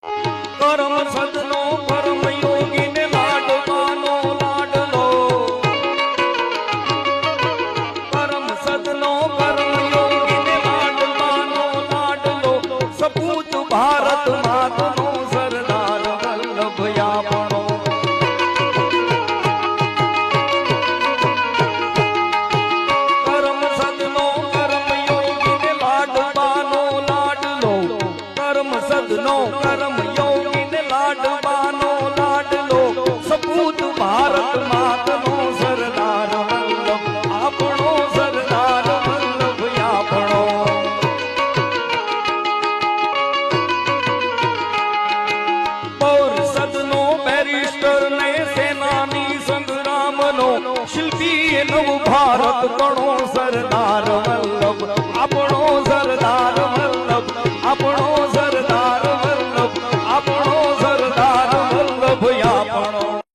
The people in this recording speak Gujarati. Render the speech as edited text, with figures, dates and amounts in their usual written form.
કરમ સદનો પરમ યોગી ને લાડવાનો લાડલો, પરમ સદનો પરમ યોગી ને લાડવાનો લાડલો, સપૂત ભારત માતનો સરદાર વલ્લભ આપણો. કરમ સદનો પરમ યોગી ને લાડવાનો લાડલો, કરમ સદનો પરમ યોગી ને લાડવાનો લાડલો, સપૂત ભારત માતનો સરદાર વલ્લભ આપણો, સરદાર વલ્લભ આપણો. પૌર સદનો બેરિસ્ટર ને સેનાની સંગ્રામનો શિલ્પી નવ ભારત ગણો સરદાર